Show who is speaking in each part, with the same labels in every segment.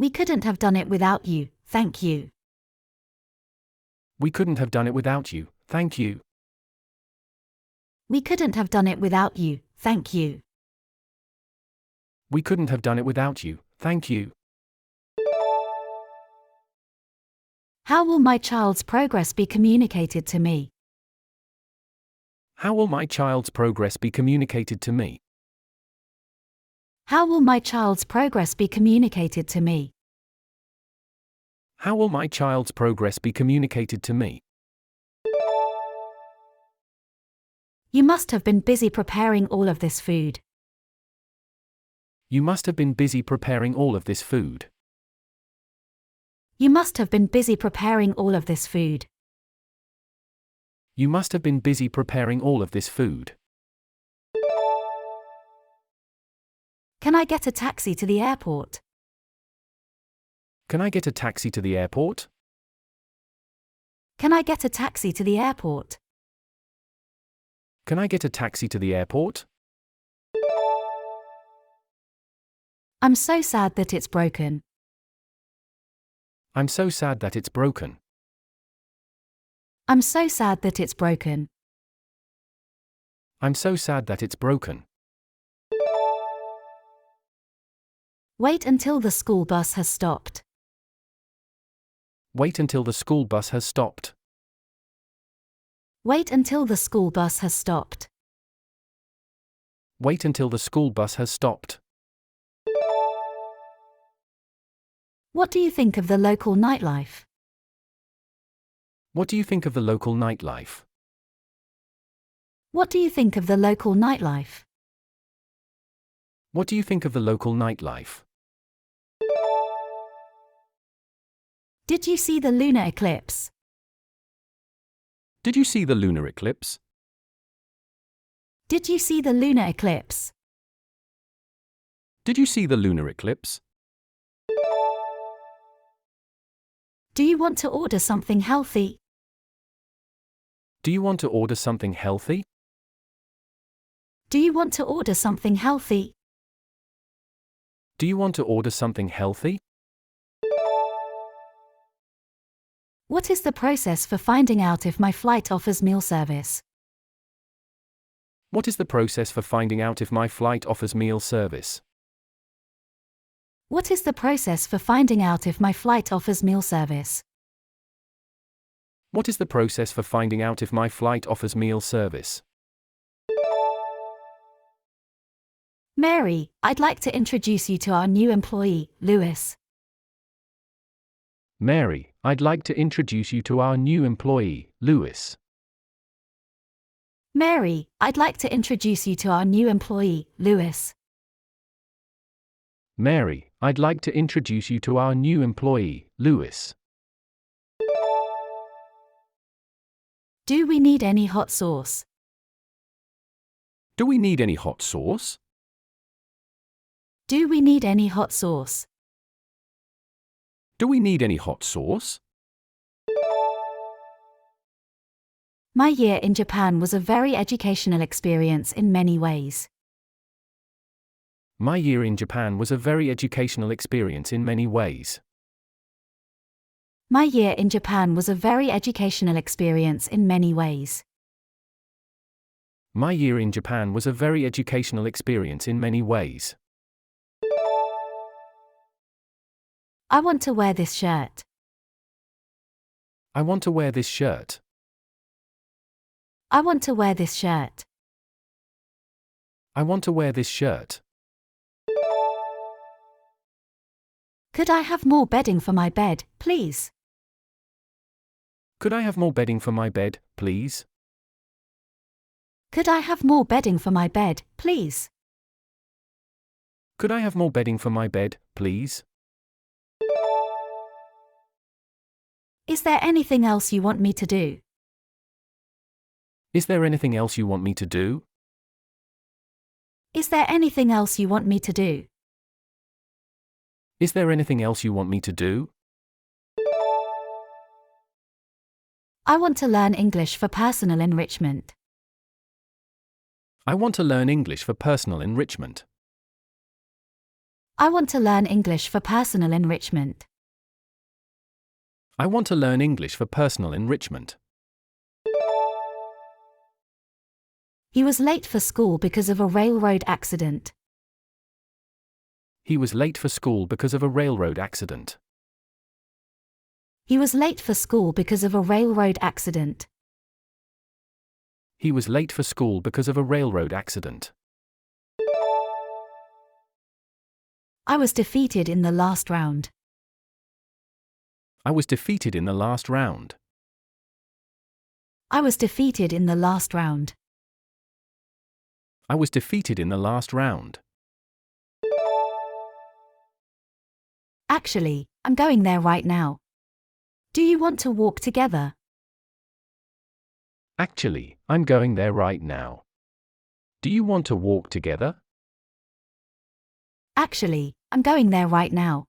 Speaker 1: We couldn't have done it without you, thank you.
Speaker 2: We couldn't have done it without you, thank you.
Speaker 1: We couldn't have done it without you, thank you.
Speaker 2: We couldn't have done it without you, thank you.
Speaker 1: How will my child's progress be communicated to me?
Speaker 2: How will my child's progress be communicated to me?
Speaker 1: How will my child's progress be communicated to me?
Speaker 2: How will my child's progress be communicated to me?
Speaker 1: You must have been busy preparing all of this food.
Speaker 2: You must have been busy preparing all of this food.
Speaker 1: You must have been busy preparing all of this food.
Speaker 2: You must have been busy preparing all of this food.
Speaker 1: Can I get a taxi to the airport?
Speaker 2: Can I get a taxi to the airport?
Speaker 1: Can I get a taxi to the airport?
Speaker 2: Can I get a taxi to the airport?
Speaker 1: I'm so sad that it's broken.
Speaker 2: I'm so sad that it's broken.
Speaker 1: I'm so sad that it's broken.
Speaker 2: I'm so sad that it's broken.
Speaker 1: Wait until the school bus has stopped.
Speaker 2: Wait until the school bus has stopped.
Speaker 1: Wait until the school bus has stopped.
Speaker 2: Wait until the school bus has stopped.
Speaker 1: What do you think of the local nightlife?
Speaker 2: What do you think of the local nightlife?
Speaker 1: What do you think of the local nightlife?
Speaker 2: What do you think of the local nightlife?
Speaker 1: Did you see the lunar eclipse?
Speaker 2: Did you see the lunar eclipse?
Speaker 1: Did you see the lunar eclipse?
Speaker 2: Did you see the lunar eclipse?
Speaker 1: Do you want to order something healthy?
Speaker 2: Do you want to order something healthy?
Speaker 1: Do you want to order something healthy?
Speaker 2: Do you want to order something healthy?
Speaker 1: What is the process for finding out if my flight offers meal service?
Speaker 2: What is the process for finding out if my flight offers meal service?
Speaker 1: What is the process for finding out if my flight offers meal service?
Speaker 2: What is the process for finding out if my flight offers meal service?
Speaker 1: Mary, I'd like to introduce you to our new employee, Lewis.
Speaker 2: Mary, I'd like to introduce you to our new employee, Lewis.
Speaker 1: Mary, I'd like to introduce you to our new employee, Lewis.
Speaker 2: Mary, I'd like to introduce you to our new employee, Lewis.
Speaker 1: Do we need any hot sauce?
Speaker 2: Do we need any hot sauce?
Speaker 1: Do we need any hot sauce?
Speaker 2: Do we need any hot sauce?
Speaker 1: My year in Japan was a very educational experience in many ways.
Speaker 2: My year in Japan was a very educational experience in many ways.
Speaker 1: My year in Japan was a very educational experience in many ways.
Speaker 2: My year in Japan was a very educational experience in many ways.
Speaker 1: I want to wear this shirt.
Speaker 2: I want to wear this shirt.
Speaker 1: I want to wear this shirt.
Speaker 2: I want to wear this shirt.
Speaker 1: Could I have more bedding for my bed, please?
Speaker 2: Could I have more bedding for my bed, please?
Speaker 1: Could I have more bedding for my bed, please?
Speaker 2: Could I have more bedding for my bed, please?
Speaker 1: Is there anything else you want me to do?
Speaker 2: Is there anything else you want me to do?
Speaker 1: Is there anything else you want me to do?
Speaker 2: Is there anything else you want me to do?
Speaker 1: I want to learn English for personal enrichment.
Speaker 2: I want to learn English for personal enrichment.
Speaker 1: I want to learn English for personal enrichment.
Speaker 2: I want to learn English for personal enrichment.
Speaker 1: He was late for school because of a railroad accident.
Speaker 2: He was late for school because of a railroad accident.
Speaker 1: He was late for school because of a railroad accident.
Speaker 2: He was late for school because of a railroad accident.
Speaker 1: I was defeated in the last round.
Speaker 2: I was defeated in the last round.
Speaker 1: I was defeated in the last round.
Speaker 2: I was defeated in the last round.
Speaker 1: Actually, I'm going there right now. Do you want to walk together?
Speaker 2: Actually, I'm going there right now. Do you want to walk together?
Speaker 1: Actually, I'm going there right now.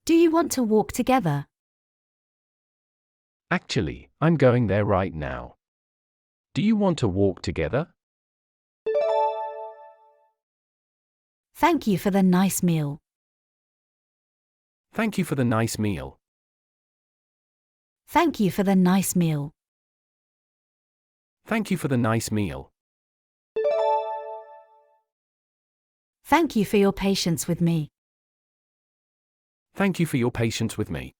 Speaker 1: Do you want to walk together?
Speaker 2: Actually, I'm going there right now. Do you want to walk together?
Speaker 1: Thank you for the nice meal.
Speaker 2: Thank you for the nice meal.
Speaker 1: Thank you for the nice meal.
Speaker 2: Thank you for the nice meal.
Speaker 1: Thank you for your patience with me.
Speaker 2: Thank you for your patience with me.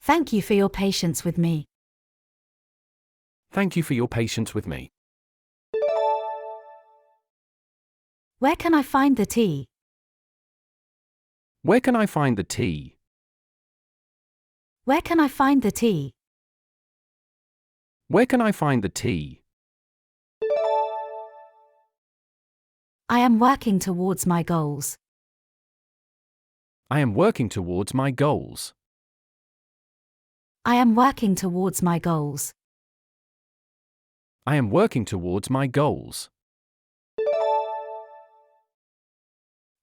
Speaker 1: Thank you for your patience with me.
Speaker 2: Thank you for your patience with me.
Speaker 1: Where can I find the tea?
Speaker 2: Where can I find the tea?
Speaker 1: Where can I find the tea?
Speaker 2: Where can I find the tea?
Speaker 1: I am working towards my goals.
Speaker 2: I am working towards my goals.
Speaker 1: I am working towards my goals.
Speaker 2: I am working towards my goals.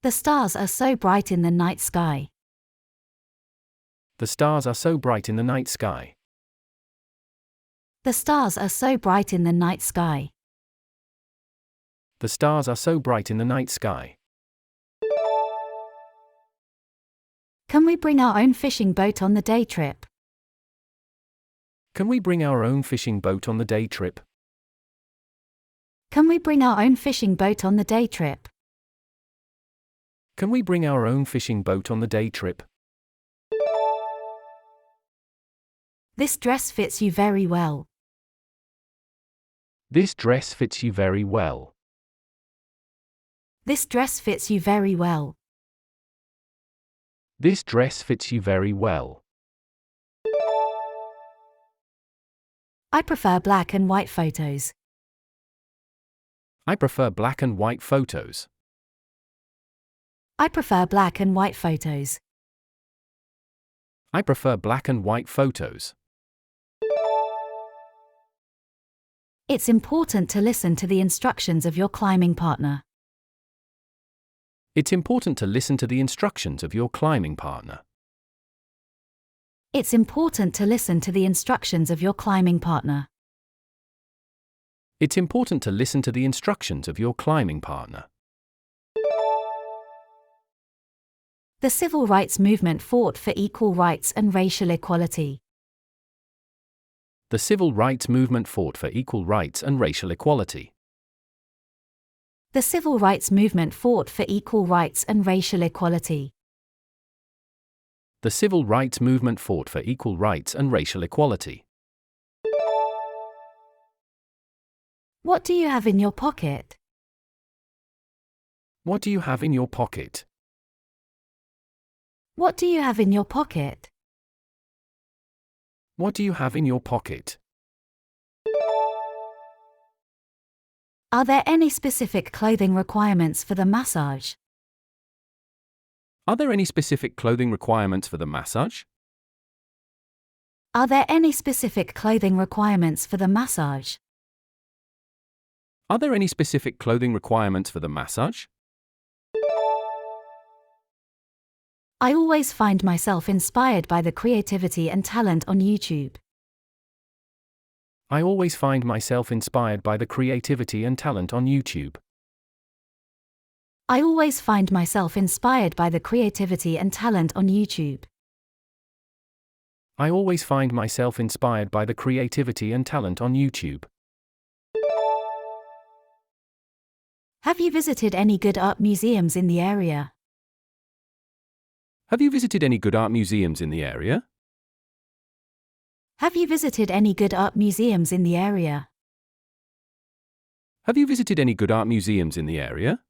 Speaker 1: The stars are so bright in the night sky.
Speaker 2: The stars are so bright in the night sky.
Speaker 1: The stars are so bright in the night sky.
Speaker 2: The stars are so bright in the night sky.
Speaker 1: Can we bring our own fishing boat on the day trip?
Speaker 2: Can we bring our own fishing boat on the day trip?
Speaker 1: Can we bring our own fishing boat on the day trip?
Speaker 2: Can we bring our own fishing boat on the day trip?
Speaker 1: This dress fits you very well.
Speaker 2: This dress fits you very well.
Speaker 1: This dress fits you very well.
Speaker 2: This dress fits you very well.
Speaker 1: I prefer black and white photos.
Speaker 2: I prefer black and white photos.
Speaker 1: I prefer black and white photos.
Speaker 2: I prefer black and white photos.
Speaker 1: It's important to listen to the instructions of your climbing partner.
Speaker 2: It's important to listen to the instructions of your climbing partner.
Speaker 1: It's important to listen to the instructions of your climbing partner.
Speaker 2: It's important to listen to the instructions of your climbing partner.
Speaker 1: The civil rights movement fought for equal rights and racial equality.
Speaker 2: The civil rights movement fought for equal rights and racial equality.
Speaker 1: The civil rights movement fought for equal rights and racial equality.
Speaker 2: The civil rights movement fought for equal rights and racial equality.
Speaker 1: What do you have in your pocket?
Speaker 2: What do you have in your pocket?
Speaker 1: What do you have in your pocket?
Speaker 2: What do you have in your pocket?
Speaker 1: Are there any specific clothing requirements for the massage?
Speaker 2: Are there any specific clothing requirements for the massage?
Speaker 1: Are there any specific clothing requirements for the massage?
Speaker 2: Are there any specific clothing requirements for the massage?
Speaker 1: I always find myself inspired by the creativity and talent on YouTube.
Speaker 2: I always find myself inspired by the creativity and talent on YouTube.
Speaker 1: I always find myself inspired by the creativity and talent on YouTube.
Speaker 2: I always find myself inspired by the creativity and talent on YouTube.
Speaker 1: Have you visited any good art museums in the area?
Speaker 2: Have you visited any good art museums in the area?
Speaker 1: Have you visited any good art museums in the area?
Speaker 2: Have you visited any good art museums in the area?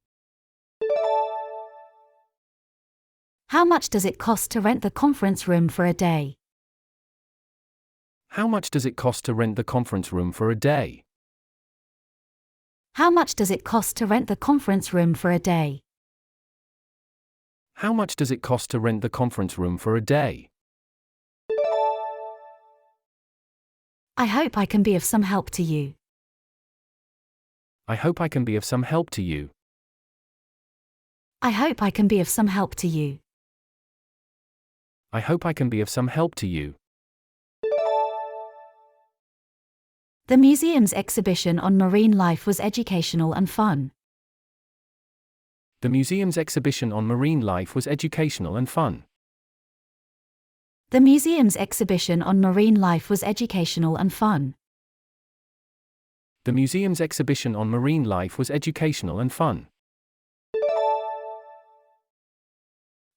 Speaker 1: How much does it cost to rent the conference room for a day?
Speaker 2: How much does it cost to rent the conference room for a day?
Speaker 1: How much does it cost to rent the conference room for a day?
Speaker 2: How much does it cost to rent the conference room for a day?
Speaker 1: I hope I can be of some help to you.
Speaker 2: I hope I can be of some help to you.
Speaker 1: I hope I can be of some help to you.
Speaker 2: I hope I can be of some help to you.
Speaker 1: The museum's exhibition on marine life was educational and fun.
Speaker 2: The museum's exhibition on marine life was educational and fun.
Speaker 1: The museum's exhibition on marine life was educational and fun.
Speaker 2: The museum's exhibition on marine life was educational and fun.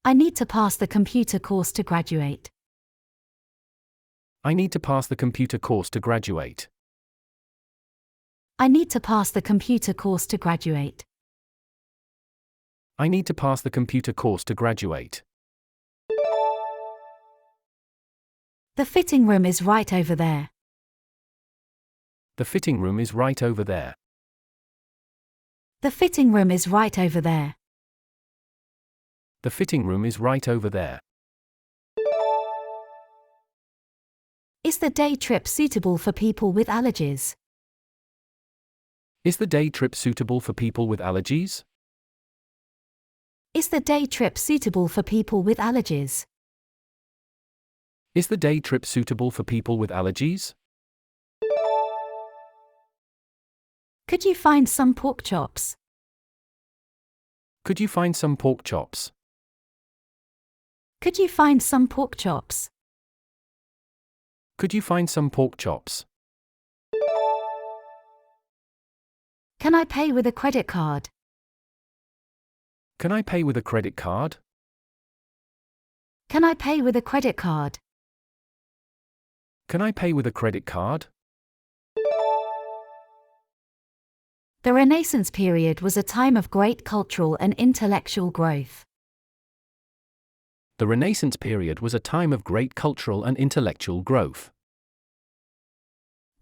Speaker 1: I need to pass the computer course to graduate.
Speaker 2: I need to pass the computer course to graduate.
Speaker 1: I need to pass the computer course to graduate.
Speaker 2: I need to pass the computer course to graduate.
Speaker 1: The fitting room is right over there.
Speaker 2: The fitting room is right over there.
Speaker 1: The fitting room is right over there.
Speaker 2: The fitting room is right over there.
Speaker 1: Is the day trip suitable for people with allergies?
Speaker 2: Is the day trip suitable for people with allergies?
Speaker 1: Is the day trip suitable for people with allergies?
Speaker 2: Is the day trip suitable for people with allergies?
Speaker 1: Could you find some pork chops?
Speaker 2: Could you find some pork chops?
Speaker 1: Could you find some pork chops?
Speaker 2: Could you find some pork chops?
Speaker 1: Can I pay with a credit card?
Speaker 2: Can I pay with a credit card?
Speaker 1: Can I pay with a credit card?
Speaker 2: Can I pay with a credit card?
Speaker 1: The Renaissance period was a time of great cultural and intellectual growth.
Speaker 2: The Renaissance period was a time of great cultural and intellectual growth.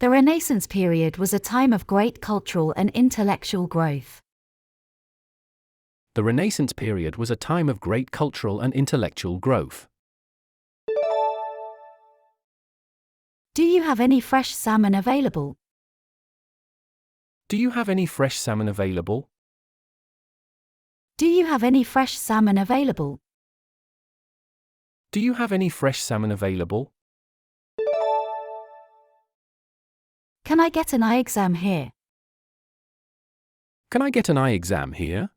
Speaker 1: The Renaissance period was a time of great cultural and intellectual growth.
Speaker 2: The Renaissance period was a time of great cultural and intellectual growth.
Speaker 1: Do you have any fresh salmon available?
Speaker 2: Do you have any fresh salmon available?
Speaker 1: Do you have any fresh salmon available?
Speaker 2: Do you have any fresh salmon available?
Speaker 1: Can I get an eye exam here?
Speaker 2: Can I get an eye exam here?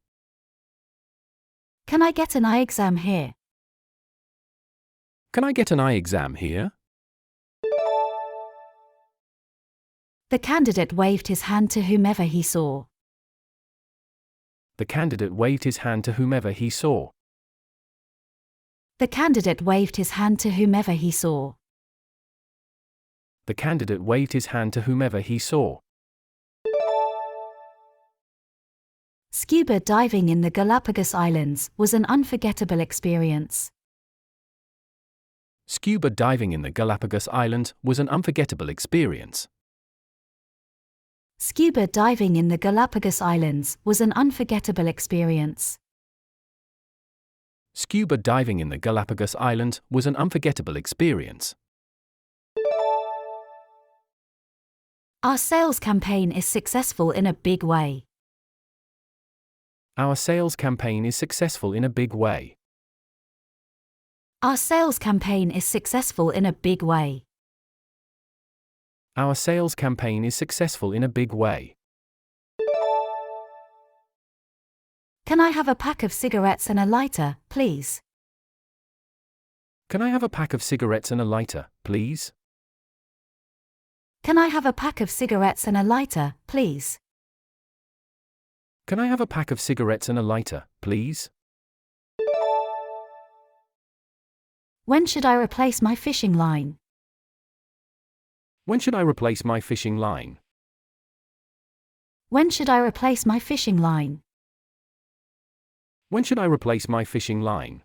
Speaker 1: Can I get an eye exam here?
Speaker 2: Can I get an eye exam here?
Speaker 1: The candidate waved his hand to whomever he saw.
Speaker 2: The candidate waved his hand to whomever he saw.
Speaker 1: The candidate waved his hand to whomever he saw.
Speaker 2: The candidate waved his hand to whomever he saw.
Speaker 1: Scuba diving in the Galapagos Islands was an unforgettable experience.
Speaker 2: Scuba diving in the Galapagos Islands was an unforgettable experience.
Speaker 1: Scuba diving in the Galapagos Islands was an unforgettable experience.
Speaker 2: Scuba diving in the Galapagos Islands was an unforgettable experience.
Speaker 1: Our sales campaign is successful in a big way.
Speaker 2: Our sales campaign is successful in a big way.
Speaker 1: Our sales campaign is successful in a big way.
Speaker 2: Our sales campaign is successful in a big way.
Speaker 1: Can I have a pack of cigarettes and a lighter, please?
Speaker 2: Can I have a pack of cigarettes and a lighter, please?
Speaker 1: Can I have a pack of cigarettes and a lighter, please?
Speaker 2: Can I have a pack of cigarettes and a lighter, please?
Speaker 1: When should I replace my fishing line?
Speaker 2: When should I replace my fishing line?
Speaker 1: When should I replace my fishing line?
Speaker 2: When should I replace my fishing line?